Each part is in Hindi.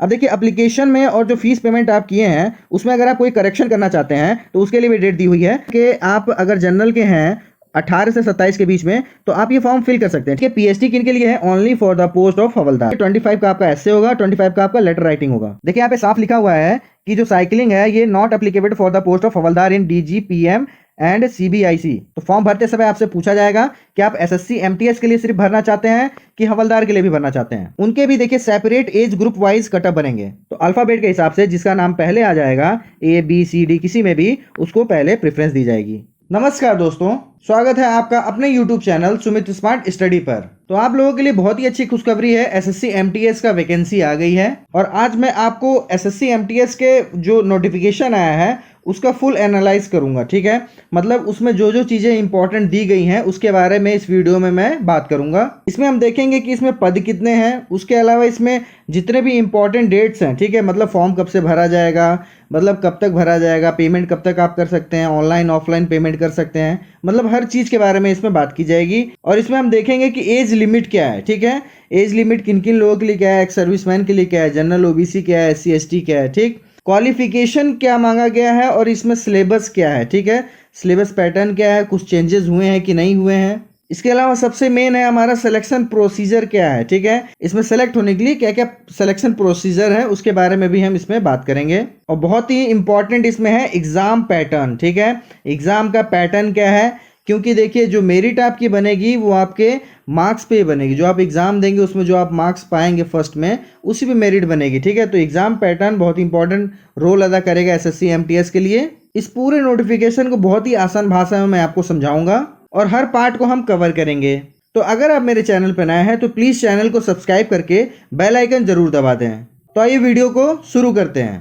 अब देखिए एप्लीकेशन में और जो फीस पेमेंट आप किए हैं उसमें अगर आप कोई करेक्शन करना चाहते हैं तो उसके लिए भी डेट दी हुई है कि आप अगर जनरल के हैं 18 से 27 के बीच में तो आप ये फॉर्म फिल कर सकते हैं। ठीक है, पीएचडी किन के लिए है? Only for the post of हवलदार। 25 का आपका एस्से होगा, 25 का आपका लेटर राइटिंग होगा। देखिए यहाँ पे साफ लिखा हुआ है कि जो साइकिलिंग है ये not applicable for the post of हवलदार इन डीजीपीएम एंड सीबीआईसी। तो फॉर्म भरते समय आपसे पूछा जाएगा कि आप एसएससी एमटीएस के लिए सिर्फ भरना चाहते हैं कि हवलदार के लिए भी भरना चाहते हैं। उनके भी देखिए separate age group wise cutoff बनेंगे। तो अल्फाबेट के हिसाब से जिसका नाम पहले आ जाएगा ABCD किसी में भी उसको पहले प्रेफरेंस दी जाएगी। नमस्कार दोस्तों, स्वागत है आपका अपने YouTube channel Sumit smart study पर। तो आप लोगों के लिए बहुत ही अच्छी खुशखबरी है, एसएससी एमटीएस का वैकेंसी आ गई है और आज मैं आपको एसएससी एमटीएस के जो नोटिफिकेशन आया है उसका फुल एनालाइज करूंगा। ठीक है, मतलब उसमें जो जो चीजें इंपॉर्टेंट दी गई हैं उसके बारे में इस वीडियो में मैं बात करूंगा। इसमें हम देखेंगे कि इसमें पद कितने हैं, उसके अलावा इसमें जितने भी इंपॉर्टेंट डेट्स हैं, ठीक है, मतलब फॉर्म कब से भरा जाएगा, मतलब कब तक भरा जाएगा, पेमेंट कब तक आप कर सकते हैं, ऑनलाइन ऑफलाइन पेमेंट कर सकते हैं, मतलब हर चीज के बारे में इसमें बात की जाएगी। और इसमें हम देखेंगे कि एज लिमिट क्या है। ठीक है, एज लिमिट किन किन लोगों के लिए क्या है, एक्स सर्विसमैन के लिए क्या है, जनरल ओबीसी क्या है, SC ST क्या है, ठीक, क्वालिफिकेशन क्या मांगा गया है और इसमें सिलेबस क्या है। ठीक है, सिलेबस पैटर्न क्या है, कुछ चेंजेस हुए हैं कि नहीं हुए हैं। इसके अलावा सबसे मेन है हमारा सिलेक्शन प्रोसीजर क्या है। ठीक है, इसमें सेलेक्ट होने के लिए क्या क्या सिलेक्शन प्रोसीजर है उसके बारे में भी हम इसमें बात करेंगे। और बहुत ही इंपॉर्टेंट इसमें है एग्जाम पैटर्न। ठीक है, एग्जाम का पैटर्न क्या है, क्योंकि देखिए जो मेरिट आपकी बनेगी वो आपके मार्क्स पे बनेगी, जो आप एग्जाम देंगे उसमें जो आप मार्क्स पाएंगे फर्स्ट में उसी पे मेरिट बनेगी। ठीक है, तो एग्जाम पैटर्न बहुत इंपॉर्टेंट रोल अदा करेगा एसएससी एमटीएस के लिए। इस पूरे नोटिफिकेशन को बहुत ही आसान भाषा में मैं आपको समझाऊंगा और हर पार्ट को हम कवर करेंगे। तो अगर आप मेरे चैनल पर नए हैं तो प्लीज चैनल को सब्सक्राइब करके बेल आइकन जरूर दबा दें। तो आइए वीडियो को शुरू करते हैं।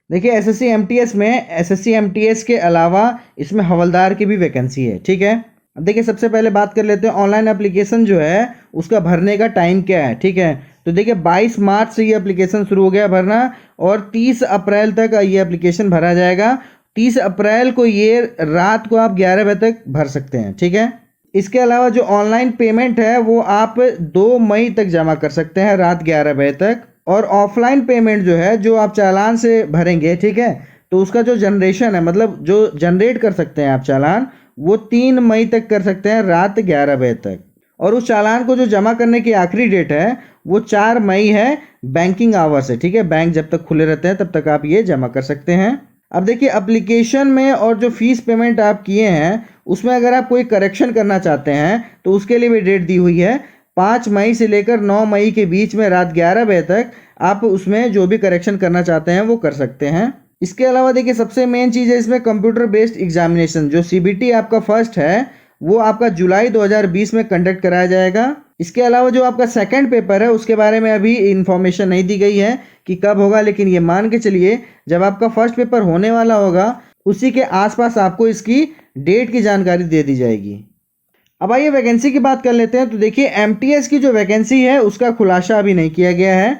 देखिए एसएससी एमटीएस में एसएससी एमटीएस के अलावा इसमें हवलदार की भी वैकेंसी है। ठीक है, अब देखिए सबसे पहले बात कर लेते हैं ऑनलाइन एप्लीकेशन जो है उसका भरने का टाइम क्या है। ठीक है, तो देखिए 22 मार्च से ये एप्लीकेशन शुरू हो गया भरना और 30 अप्रैल तक ये एप्लीकेशन भरा जाएगा। 30 अप्रैल को ये रात को आप 11 बजे तक भर सकते हैं। ठीक है, इसके अलावा जो ऑनलाइन पेमेंट है वो आप 2 मई तक जमा कर सकते हैं रात 11 बजे तक। और ऑफलाइन पेमेंट जो है जो आप चालान से भरेंगे, ठीक है, तो उसका जो जनरेशन है मतलब जो जनरेट कर सकते हैं आप चालान वो 3 मई तक कर सकते हैं रात 11 बजे तक। और उस चालान को जो जमा करने की आखिरी डेट है वो 4 मई है बैंकिंग आवर से। ठीक है, बैंक जब तक खुले रहते हैं तब तक आप ये जमा कर सकते हैं। अब देखिए एप्लीकेशन में और जो फीस पेमेंट आप किए हैं उसमें अगर आप कोई करेक्शन करना चाहते हैं तो उसके लिए भी डेट दी हुई है 5 मई से लेकर 9 मई के बीच में रात 11 बजे तक आप उसमें जो भी करेक्शन करना चाहते हैं वो कर सकते हैं। इसके अलावा देखिए सबसे मेन चीज़ है इसमें कंप्यूटर बेस्ड एग्जामिनेशन जो CBT आपका फर्स्ट है वो आपका जुलाई 2020 में कंडक्ट कराया जाएगा। इसके अलावा जो आपका सेकंड पेपर है उसके बारे में अभी इंफॉर्मेशन नहीं दी गई है कि कब होगा, लेकिन ये मान के चलिए जब आपका फर्स्ट पेपर होने वाला होगा उसी के आसपास आपको इसकी डेट की जानकारी दे दी जाएगी। अब आइए वैकेंसी की बात कर लेते हैं। तो देखिए एमटीएस की जो वैकेंसी है उसका खुलासा अभी नहीं किया गया है।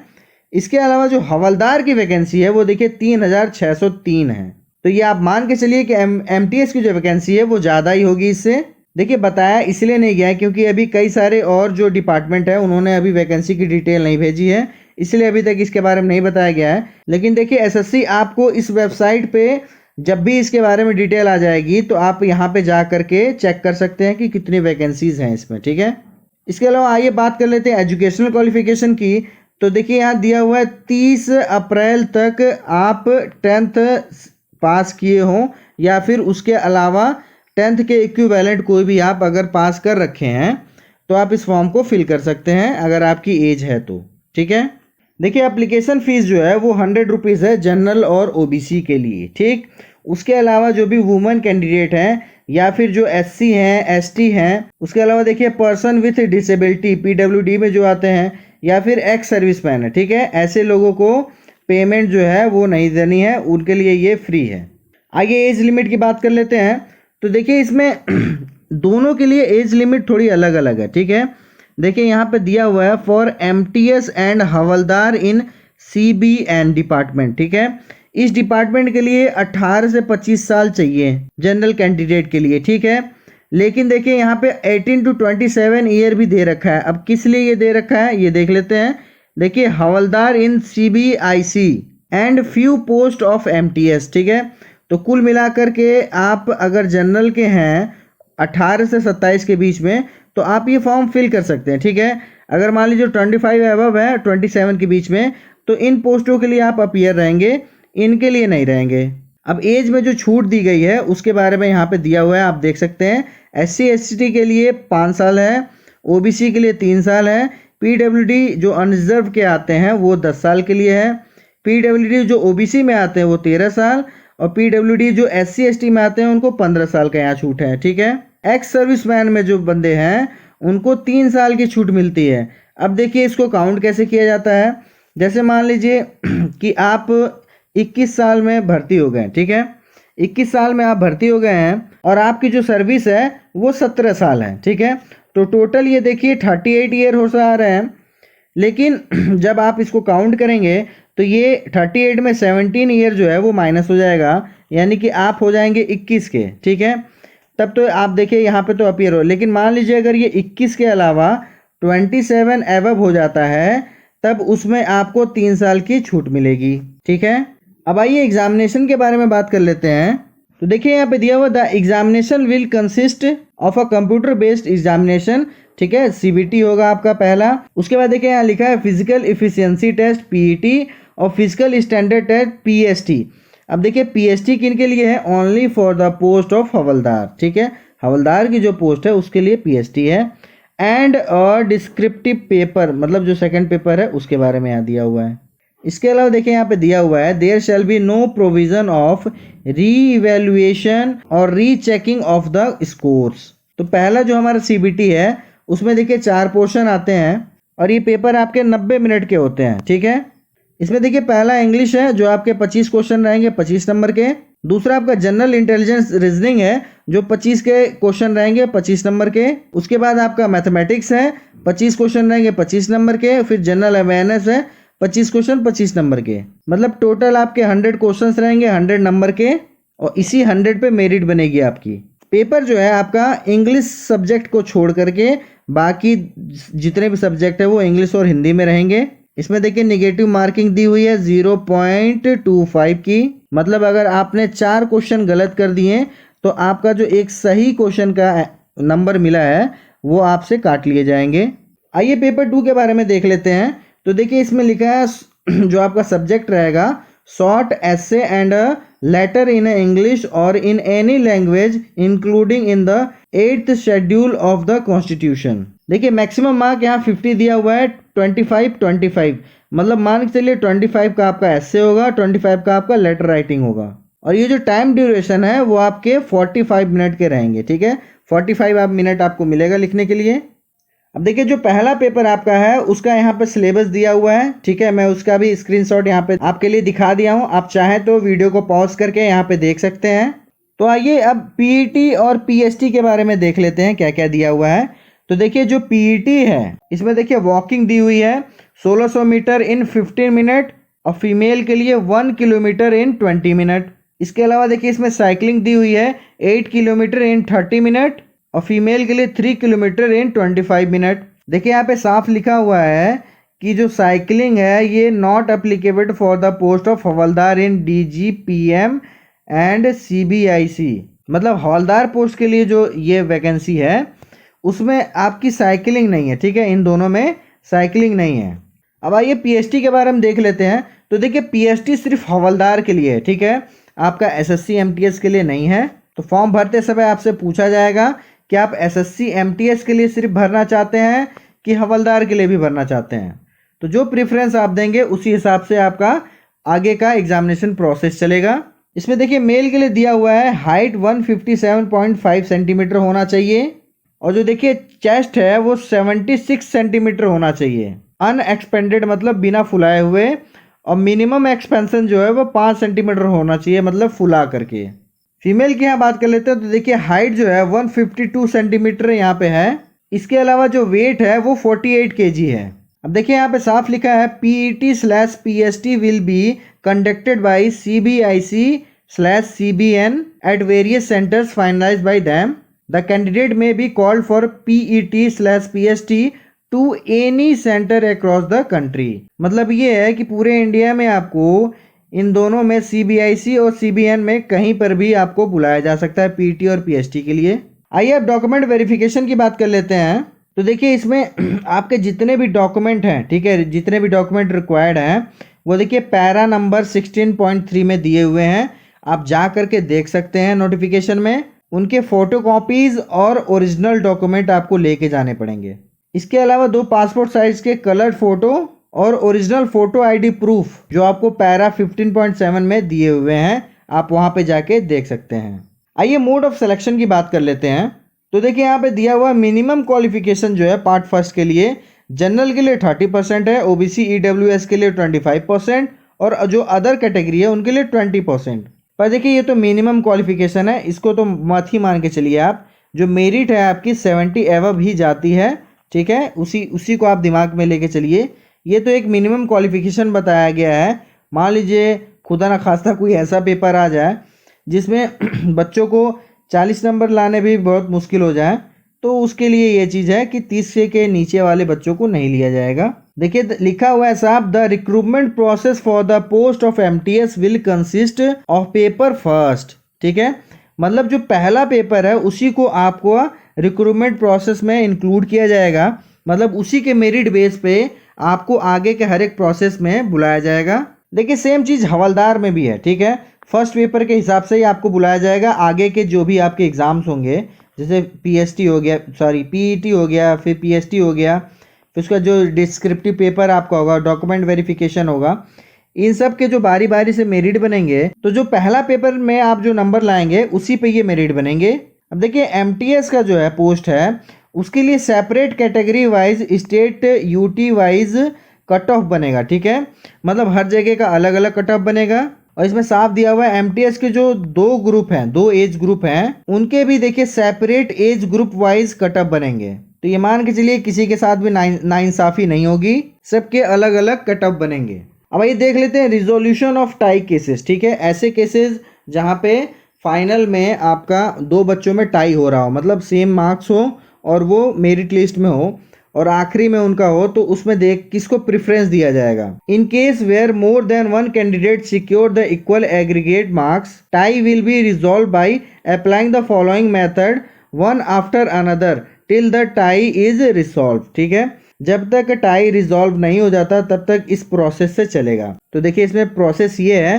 इसके अलावा जो हवलदार की वैकेंसी है वो देखिए 3603 है। तो ये आप मान के चलिए कि एमटीएस की जो वैकेंसी है वो ज़्यादा ही होगी इससे। देखिए बताया इसलिए नहीं गया है क्योंकि अभी कई सारे और जो डिपार्टमेंट है उन्होंने अभी वैकेंसी की डिटेल नहीं भेजी है, इसलिए अभी तक इसके बारे में नहीं बताया गया है। लेकिन देखिए एसएससी आपको इस वेबसाइट पे जब भी इसके बारे में डिटेल आ जाएगी तो आप यहाँ पे जा करके चेक कर सकते हैं कि कितनी वैकेंसीज हैं इसमें। ठीक है, इसके अलावा आइए बात कर लेते हैं एजुकेशनल क्वालिफिकेशन की। तो देखिए यहाँ दिया हुआ है 30 अप्रैल तक आप 10th पास किए हों या फिर उसके अलावा 10th के इक्विवेलेंट कोई भी आप अगर पास कर रखे हैं तो आप इस फॉर्म को फिल कर सकते हैं अगर आपकी एज है तो। ठीक है, देखिए एप्लीकेशन फ़ीस जो है वो 100 रुपीज़ है जनरल और ओबीसी के लिए। ठीक, उसके अलावा जो भी वुमेन कैंडिडेट हैं या फिर जो SC हैं ST हैं, उसके अलावा देखिए पर्सन विथ डिसेबिलिटी PWD में जो आते हैं या फिर एक्स सर्विसमैन है, ठीक है, ऐसे लोगों को पेमेंट जो है वो नहीं देनी है, उनके लिए ये फ्री है। आइए एज लिमिट की बात कर लेते हैं। तो देखिए इसमें दोनों के लिए एज लिमिट थोड़ी अलग अलग है। ठीक है, देखिए यहाँ पे दिया हुआ है for MTS and havildar in CBN department. ठीक है, इस डिपार्टमेंट के लिए 18 से 25 साल चाहिए जनरल कैंडिडेट के लिए। ठीक है, लेकिन देखिए यहाँ पे 18 to 27 ईयर भी दे रखा है। अब किस लिए ये दे रखा है ये देख लेते हैं। देखिए हवलदार इन CBIC and few post of MTS, ठीक है। तो कुल मिलाकर के आप अगर जनरल के हैं 18 से 27 के बीच में तो आप ये फॉर्म फिल कर सकते हैं, ठीक है। अगर मान लीजिए 25 एबव है 27 के बीच में तो इन पोस्टों के लिए आप अपीयर रहेंगे, इनके लिए नहीं रहेंगे। अब एज में जो छूट दी गई है उसके बारे में यहाँ पे दिया हुआ है, आप देख सकते हैं। SC ST के लिए 5 साल है, OBC के लिए 3 साल है, PWD जो अनरिजर्व के आते हैं वो 10 साल के लिए है, PWD जो OBC में आते हैं वो 13 साल, और PWD जो SC ST में आते हैं उनको 15 साल का यहाँ छूट है, ठीक है। एक्स सर्विसमैन में जो बंदे हैं उनको 3 साल की छूट मिलती है। अब देखिए इसको काउंट कैसे किया जाता है। जैसे मान लीजिए कि आप 21 साल में भर्ती हो गए, ठीक है। 21 साल में आप भर्ती हो गए हैं और आपकी जो सर्विस है वो 17 साल है, ठीक है। तो टोटल ये देखिए 38 ईयर हो आ रहे हैं, लेकिन जब आप इसको काउंट करेंगे तो ये 38 में 17 ईयर जो है वो माइनस हो जाएगा, यानी कि आप हो जाएंगे 21 के, ठीक है। तब तो आप देखिए यहाँ पे तो अपीयर हो, लेकिन मान लीजिए अगर ये 21 के अलावा 27 एबव हो जाता है तब उसमें आपको 3 साल की छूट मिलेगी, ठीक है। अब आइए एग्जामिनेशन के बारे में बात कर लेते हैं। तो देखिए यहाँ पे दिया हुआ the examination will consist of a computer based examination, ठीक है। CBT होगा आपका पहला। उसके बाद देखिए यहाँ लिखा है फिजिकल इफिशियंसी टेस्ट PET और फिजिकल स्टैंडर्ड टेस्ट PST। अब देखिए PST किन के लिए है, only for the post of हवलदार, ठीक है। हवलदार की जो पोस्ट है उसके लिए PST है। एंड अ डिस्क्रिप्टिव पेपर, मतलब जो सेकंड पेपर है उसके बारे में यहाँ दिया हुआ है। इसके अलावा देखिए यहाँ पे दिया हुआ है there shall be no provision of reevaluation और रीचेकिंग ऑफ द स्कोर्स। तो पहला जो हमारा CBT है उसमें देखिए 4 पोर्शन आते हैं और ये पेपर आपके 90 मिनट के होते हैं, ठीक है। इसमें देखिए पहला इंग्लिश है जो आपके 25 क्वेश्चन रहेंगे 25 नंबर के। दूसरा आपका जनरल इंटेलिजेंस रीजनिंग है जो 25 के क्वेश्चन रहेंगे 25 नंबर के। उसके बाद आपका मैथमेटिक्स है 25 क्वेश्चन रहेंगे 25 नंबर के। फिर जनरल अवेयरनेस है 25 क्वेश्चन 25 नंबर के। मतलब टोटल आपके 100 क्वेश्चंस रहेंगे 100 नंबर के, और इसी 100 पे मेरिट बनेगी आपकी। पेपर जो है आपका इंग्लिश सब्जेक्ट को छोड़ करके बाकी जितने भी सब्जेक्ट है वो इंग्लिश और हिंदी में रहेंगे। इसमें देखिए नेगेटिव मार्किंग दी हुई है 0.25 की, मतलब अगर आपने 4 क्वेश्चन गलत कर दिए तो आपका जो एक सही क्वेश्चन का नंबर मिला है वो आपसे काट लिए जाएंगे। आइए पेपर 2 के बारे में देख लेते हैं। तो देखिए इसमें लिखा है जो आपका सब्जेक्ट रहेगा short essay and a letter in English और in any language including in the 8th schedule of the constitution. देखिए मैक्सिमम मार्क यहाँ 50 दिया हुआ है, 25, मतलब मान के चलिए 25 का आपका एसे होगा, 25 का आपका लेटर राइटिंग होगा, और ये जो टाइम ड्यूरेशन है वो आपके 45 मिनट के रहेंगे, ठीक है। 45 मिनट आपको मिलेगा लिखने के लिए। अब देखिए जो पहला पेपर आपका है उसका यहाँ पे सिलेबस दिया हुआ है, ठीक है। मैं उसका भी स्क्रीनशॉट यहाँ पे आपके लिए दिखा दिया हूँ, आप चाहें तो वीडियो को पॉज करके यहाँ पे देख सकते हैं। तो आइए अब PET और PST के बारे में देख लेते हैं क्या क्या दिया हुआ है। तो देखिए जो PET है इसमें देखिए वॉकिंग दी हुई है 1600 मीटर इन 15 मिनट, और फीमेल के लिए 1 किलोमीटर इन 20 मिनट। इसके अलावा देखिए इसमें साइकिलिंग दी हुई है 8 किलोमीटर इन 30 मिनट, और फीमेल के लिए 3 किलोमीटर इन 25 मिनट। देखिए यहाँ पे साफ लिखा हुआ है कि जो साइकिलिंग है ये not applicable for the post of हवलदार इन DGPM एंड CBIC। मतलब हवलदार पोस्ट के लिए जो ये वैकेंसी है उसमें आपकी साइकिलिंग नहीं है, ठीक है। इन दोनों में साइकिलिंग नहीं है। अब आइए PST के बारे में देख लेते हैं। तो देखिए PST सिर्फ हवलदार के लिए है, ठीक है, आपका SSC MTS के लिए नहीं है। तो फॉर्म भरते समय आपसे पूछा जाएगा कि आप SSC MTS के लिए सिर्फ भरना चाहते हैं कि हवलदार के लिए भी भरना चाहते हैं। तो जो प्रेफरेंस आप देंगे उसी हिसाब से आपका आगे का एग्जामिनेशन प्रोसेस चलेगा। इसमें देखिए मेल के लिए दिया हुआ है हाइट 157.5 सेंटीमीटर होना चाहिए, और जो देखिए चेस्ट है वो 76 सेंटीमीटर होना चाहिए अनएक्सपेंडेड, मतलब बिना फुलाए हुए, और मिनिमम एक्सपेंशन जो है वो 5 सेंटीमीटर होना चाहिए, मतलब फुला करके। फीमेल की यहाँ बात कर लेते हैं। तो देखिए हाइट जो है 152 सेंटीमीटर यहाँ पे है। इसके अलावा जो वेट है वो 48 kg है। अब देखिए यहाँ पे साफ लिखा है PET/PST will be conducted by CBIC/CBN at various centres finalised by them. The candidate may be called for PET/PST to any centre across the country. मतलब ये है कि पूरे इंडिया में आपको इन दोनों में CBIC और CBN में कहीं पर भी आपको बुलाया जा सकता है PT और PST के लिए। आइए अब डॉक्यूमेंट वेरिफिकेशन की बात कर लेते हैं। तो देखिए इसमें आपके जितने भी डॉक्यूमेंट हैं, ठीक है, जितने भी डॉक्यूमेंट रिक्वायर्ड हैं वो देखिए पैरा नंबर 16.3 में दिए हुए हैं। आप जा करके देख सकते हैं नोटिफिकेशन में। उनके फोटोकॉपीज और ओरिजिनल डॉक्यूमेंट आपको लेके जाने पड़ेंगे। इसके अलावा 2 पासपोर्ट साइज के कलर्ड फोटो और ओरिजिनल फोटो ID प्रूफ जो आपको पैरा 15.7 में दिए हुए हैं, आप वहां पे जाके देख सकते हैं। आइए मोड ऑफ सिलेक्शन की बात कर लेते हैं। तो देखिए यहाँ पे दिया हुआ मिनिमम क्वालिफिकेशन जो है पार्ट फर्स्ट के लिए जनरल के लिए 30% है, OBC EWS के लिए 25% और जो अदर कैटेगरी है उनके लिए 20%। पर देखिए ये तो मिनिमम क्वालिफिकेशन है, इसको तो मत ही मान के चलिए आप। जो मेरिट है आपकी 70 एवब ही जाती है, ठीक है, उसी को आप दिमाग में लेके चलिए। ये तो एक मिनिमम क्वालिफिकेशन बताया गया है। मान लीजिए खुदा ना खास्ता कोई ऐसा पेपर आ जाए जिसमें बच्चों को 40 नंबर लाने भी बहुत मुश्किल हो जाए, तो उसके लिए ये चीज़ है कि 30 के नीचे वाले बच्चों को नहीं लिया जाएगा। देखिए लिखा हुआ है साहब, the recruitment process for the post of MTS will consist of paper first. ठीक है, मतलब जो पहला पेपर है उसी को आपको रिक्रूटमेंट प्रोसेस में इंक्लूड किया जाएगा। मतलब उसी के मेरिट बेस पे आपको आगे के हर एक प्रोसेस में बुलाया जाएगा। देखिए सेम चीज़ हवलदार में भी है, ठीक है। फर्स्ट पेपर के हिसाब से ही आपको बुलाया जाएगा। आगे के जो भी आपके एग्ज़ाम्स होंगे, जैसे PST हो गया, सॉरी PET हो गया, फिर PST हो गया, फिर उसका जो डिस्क्रिप्टिव पेपर आपका होगा, डॉक्यूमेंट वेरिफिकेशन होगा, इन सब के जो बारी बारी से मेरिट बनेंगे, तो जो पहला पेपर में आप जो नंबर लाएंगे उसी पे ये मेरिट बनेंगे। अब देखिए MTS का जो है पोस्ट है उसके लिए separate category wise state UT wise cut off बनेगा, ठीक है। मतलब हर जगह का अलग अलग कट ऑफ बनेगा। और इसमें साफ दिया हुआ है MTS के जो 2 ग्रुप हैं, 2 एज ग्रुप हैं, उनके भी देखिए separate age group wise cut off बनेंगे। तो ये मान के चलिए किसी के साथ भी नाइंसाफी नहीं होगी, सबके अलग अलग कट ऑफ बनेंगे। अब ये देख लेते हैं रिजोल्यूशन ऑफ टाई केसेस, ठीक है। ऐसे केसेस जहाँ पे फाइनल में आपका 2 बच्चों में टाई हो रहा हो, मतलब सेम मार्क्स हो और वो मेरिट लिस्ट में हो और आखिरी में उनका हो, तो उसमें देख किसको प्रेफरेंस दिया जाएगा। In case where more than 1 candidate secure the equal aggregate marks, tie will be resolve by applying the following method one after another till the tie is resolve. ठीक है, जब तक टाई रिजॉल्व नहीं हो जाता तब तक इस प्रोसेस से चलेगा। तो देखिए इसमें प्रोसेस ये है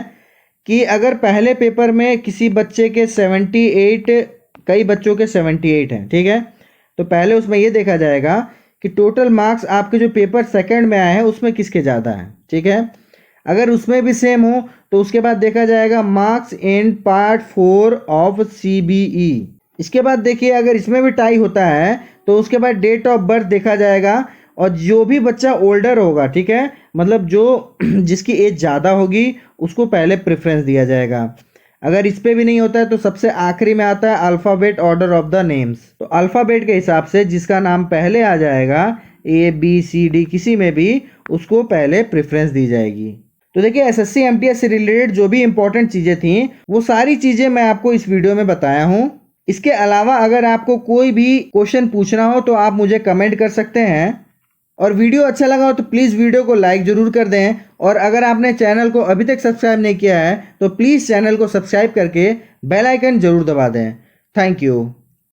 कि अगर पहले पेपर में किसी बच्चे के 78, कई बच्चों के 78 हैं, ठीक है, तो पहले उसमें ये देखा जाएगा कि टोटल मार्क्स आपके जो पेपर सेकंड में आए हैं उसमें किसके ज़्यादा हैं, ठीक है। अगर उसमें भी सेम हो तो उसके बाद देखा जाएगा marks in part 4 of CBE। इसके बाद देखिए अगर इसमें भी टाई होता है तो उसके बाद डेट ऑफ बर्थ देखा जाएगा और जो भी बच्चा ओल्डर होगा, ठीक है, मतलब जो जिसकी एज ज़्यादा होगी उसको पहले प्रेफरेंस दिया जाएगा। अगर इस पे भी नहीं होता है तो सबसे आखिरी में आता है alphabet order of the names. तो अल्फ़ाबेट के हिसाब से जिसका नाम पहले आ जाएगा ABCD किसी में भी, उसको पहले प्रेफरेंस दी जाएगी। तो देखिए SSC MTS से रिलेटेड जो भी इंपॉर्टेंट चीज़ें थी वो सारी चीज़ें मैं आपको इस वीडियो में बताया हूँ। इसके अलावा अगर आपको कोई भी क्वेश्चन पूछना हो तो आप मुझे कमेंट कर सकते हैं। और वीडियो अच्छा लगा हो तो प्लीज़ वीडियो को लाइक ज़रूर कर दें। और अगर आपने चैनल को अभी तक सब्सक्राइब नहीं किया है तो प्लीज़ चैनल को सब्सक्राइब करके बेल आइकन ज़रूर दबा दें। Thank you.